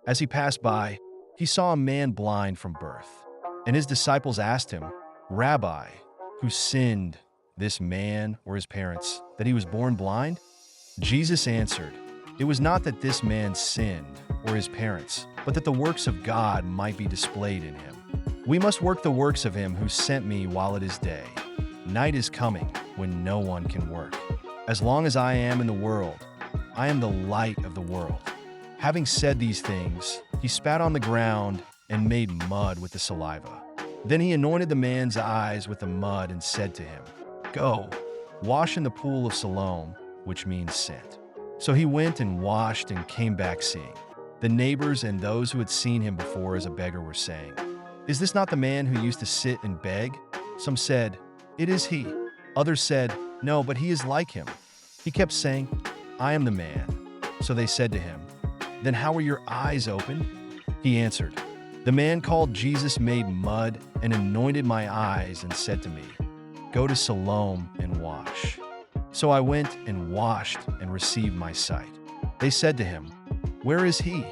As he passed by, he saw a man blind from birth. And his disciples asked him, "Rabbi, who sinned, this man or his parents, that he was born blind?" Jesus answered, "It was not that this man sinned or his parents, but that the works of God might be displayed in him. We must work the works of him who sent me while it is day. Night is coming when no one can work. As long as I am in the world, I am the light of the world." Having said these things, he spat on the ground and made mud with the saliva. Then he anointed the man's eyes with the mud and said to him, "Go, wash in the pool of Siloam," which means sent. So he went and washed and came back seeing. The neighbors and those who had seen him before as a beggar were saying, "Is this not the man who used to sit and beg?" Some said, "It is he." Others said, "No, but he is like him." He kept saying, "I am the man." So they said to him, "Then how were your eyes opened?" He answered, "The man called Jesus made mud and anointed my eyes and said to me, 'Go to Siloam and wash.' So I went and washed and received my sight." They said to him, "Where is he?"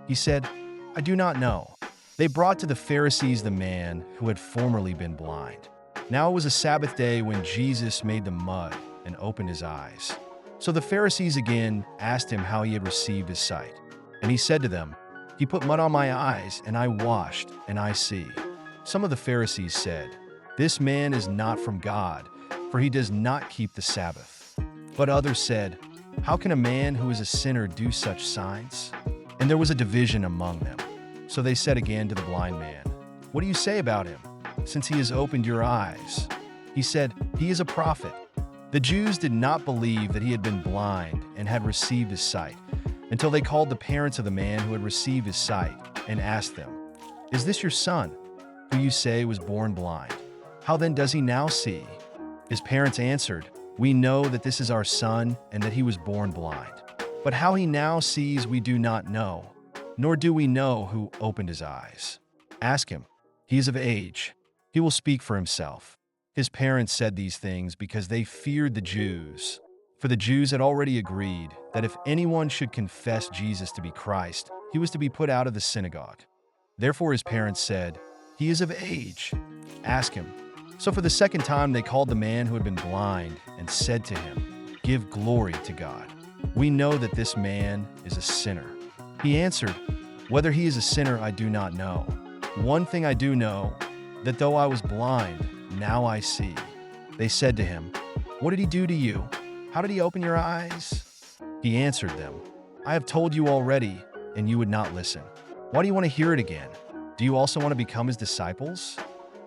He said, "I do not know." They brought to the Pharisees the man who had formerly been blind. Now it was a Sabbath day when Jesus made the mud and opened his eyes. So the Pharisees again asked him how he had received his sight. And he said to them, "He put mud on my eyes, and I washed, and I see." Some of the Pharisees said, "This man is not from God, for he does not keep the Sabbath." But others said, "How can a man who is a sinner do such signs?" And there was a division among them. So they said again to the blind man, "What do you say about him, since he has opened your eyes?" He said, "He is a prophet." The Jews did not believe that he had been blind and had received his sight, until they called the parents of the man who had received his sight and asked them, "Is this your son, who you say was born blind? How then does he now see?" His parents answered, "We know that this is our son and that he was born blind. But how he now sees we do not know, nor do we know who opened his eyes. Ask him. He is of age. He will speak for himself." His parents said these things because they feared the Jews. For the Jews had already agreed that if anyone should confess Jesus to be Christ, he was to be put out of the synagogue. Therefore his parents said, "He is of age. Ask him." So for the second time they called the man who had been blind and said to him, "Give glory to God. We know that this man is a sinner." He answered, "Whether he is a sinner I do not know. One thing I do know, that though I was blind, now I see." They said to him, "What did he do to you? How did he open your eyes?" He answered them, "I have told you already, and you would not listen. Why do you want to hear it again? Do you also want to become his disciples?"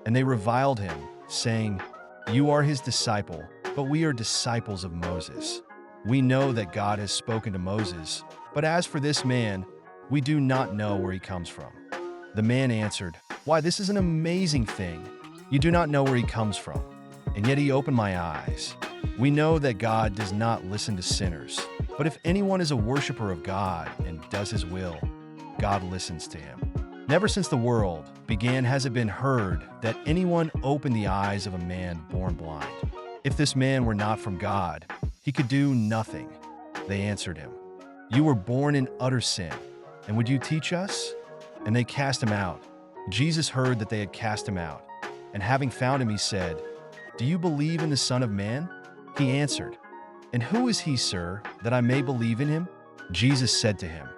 And they reviled him, saying, "You are his disciple, but we are disciples of Moses. We know that God has spoken to Moses, but as for this man, we do not know where he comes from." The man answered, "Why, this is an amazing thing. You do not know where he comes from, and yet he opened my eyes. We know that God does not listen to sinners, but if anyone is a worshiper of God and does his will, God listens to him. Never since the world began has it been heard that anyone opened the eyes of a man born blind. If this man were not from God, he could do nothing." They answered him, "You were born in utter sin, and would you teach us?" And they cast him out. Jesus heard that they had cast him out, and having found him, he said, "Do you believe in the Son of Man?" He answered, "And who is he, sir, that I may believe in him?" Jesus said to him,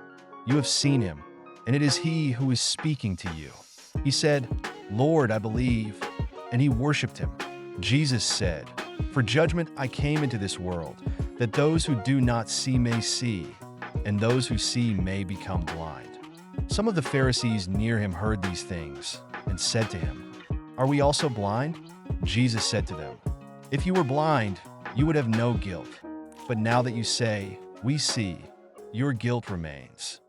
"You have seen him, and it is he who is speaking to you." He said, "Lord, I believe," and he worshipped him. Jesus said, "For judgment I came into this world, that those who do not see may see, and those who see may become blind." Some of the Pharisees near him heard these things, and said to him, "Are we also blind?" Jesus said to them, "If you were blind, you would have no guilt. But now that you say, 'We see,' your guilt remains."